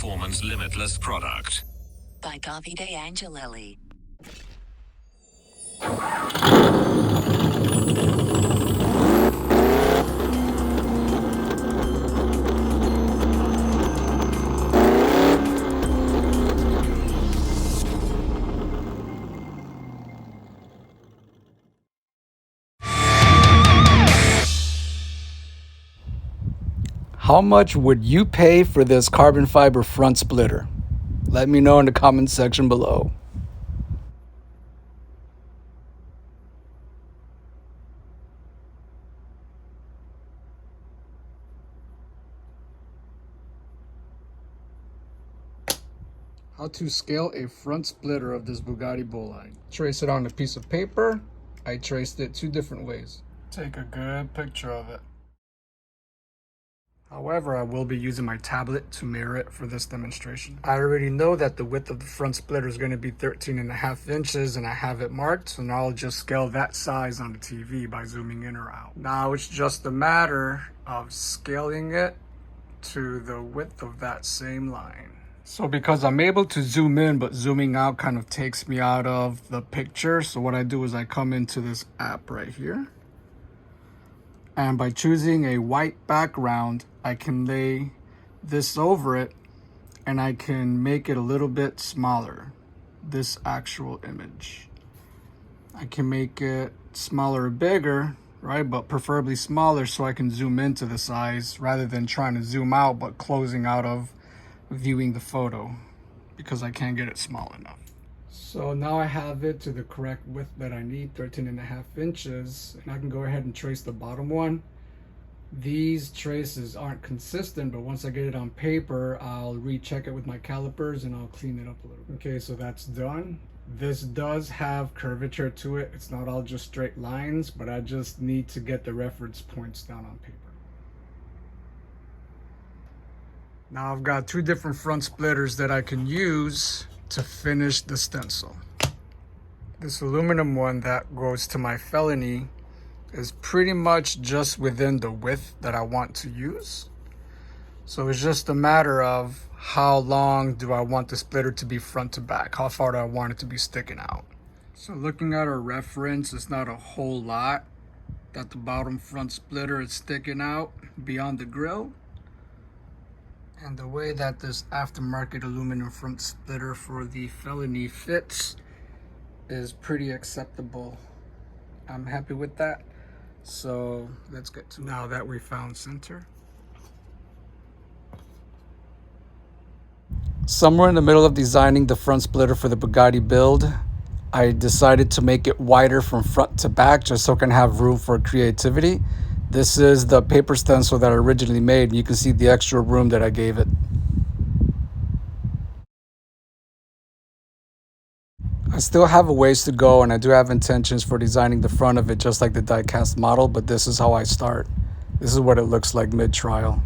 performance limitless product. By Davide Angelelli. How much would you pay for this carbon fiber front splitter? Let me know in the comments section below. How to scale a front splitter of this Bugatti Bolide. Trace it on a piece of paper. I traced it 2 different ways. Take a good picture of it. However, I will be using my tablet to mirror it for this demonstration. I already know that the width of the front splitter is going to be 13.5 inches and I have it marked. So now I'll just scale that size on the TV by zooming in or out. Now it's just a matter of scaling it to the width of that same line. So because I'm able to zoom in, but zooming out kind of takes me out of the picture. So what I do is I come into this app right here. And by choosing a white background, I can lay this over it and I can make it a little bit smaller, this actual image. I can make it smaller or bigger, right? But preferably smaller so I can zoom into the size rather than trying to zoom out but closing out of viewing the photo because I can't get it small enough. So now I have it to the correct width that I need, 13.5 inches, and I can go ahead and trace the bottom one. These traces aren't consistent, but once I get it on paper, I'll recheck it with my calipers and I'll clean it up a little bit. Okay, so that's done. This does have curvature to it. It's not all just straight lines, but I just need to get the reference points down on paper. Now I've got 2 different front splitters that I can use to finish the stencil. This aluminum one that goes to my felony is pretty much just within the width that I want to use. So it's just a matter of how long do I want the splitter to be front to back? How far do I want it to be sticking out? So looking at our reference, it's not a whole lot that the bottom front splitter is sticking out beyond the grill. And the way that this aftermarket aluminum front splitter for the felony fits is pretty acceptable. I'm happy with that. So let's get to it. Now that we found center. Somewhere in the middle of designing the front splitter for the Bugatti build, I decided to make it wider from front to back just so I can have room for creativity. This is the paper stencil that I originally made, and you can see the extra room that I gave it. I still have a ways to go, and I do have intentions for designing the front of it just like the die-cast model, but this is how I start. This is what it looks like mid-trial.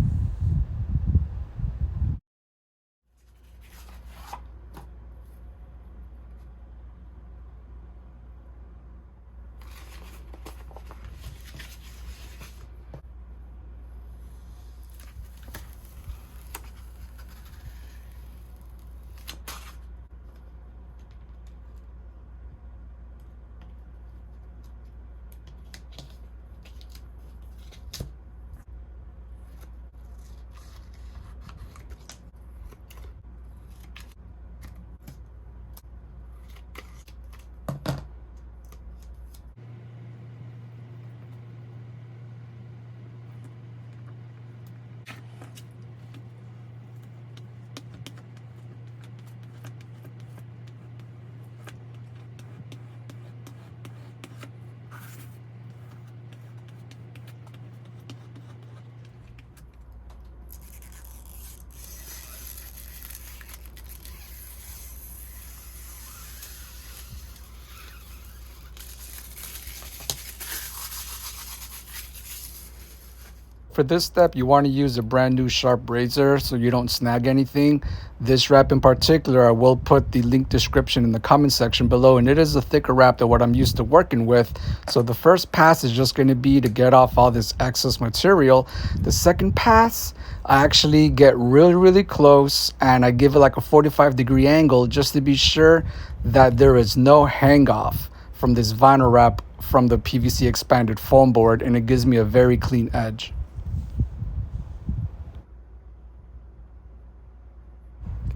For this step, you want to use a brand new sharp razor so you don't snag anything. This wrap in particular, I will put the link description in the comment section below, and it is a thicker wrap than what I'm used to working with. So the first pass is just going to be to get off all this excess material. The second pass, I actually get really close and I give it like a 45-degree angle just to be sure that there is no hang off from this vinyl wrap from the PVC expanded foam board, and it gives me a very clean edge.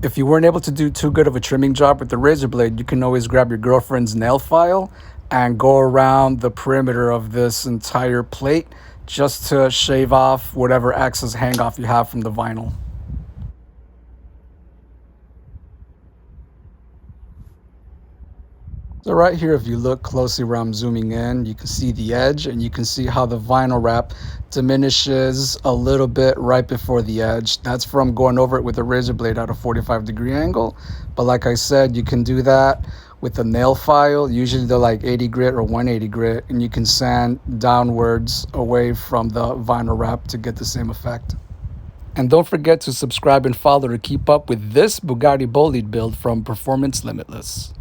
If you weren't able to do too good of a trimming job with the razor blade, you can always grab your girlfriend's nail file and go around the perimeter of this entire plate just to shave off whatever excess hang off you have from the vinyl. So right here, if you look closely where I'm zooming in, you can see the edge and you can see how the vinyl wrap diminishes a little bit right before the edge. That's from going over it with a razor blade at a 45-degree angle. But like I said, you can do that with a nail file. Usually they're like 80 grit or 180 grit, and you can sand downwards away from the vinyl wrap to get the same effect. And don't forget to subscribe and follow to keep up with this Bugatti Bolide build from Performance Limitless.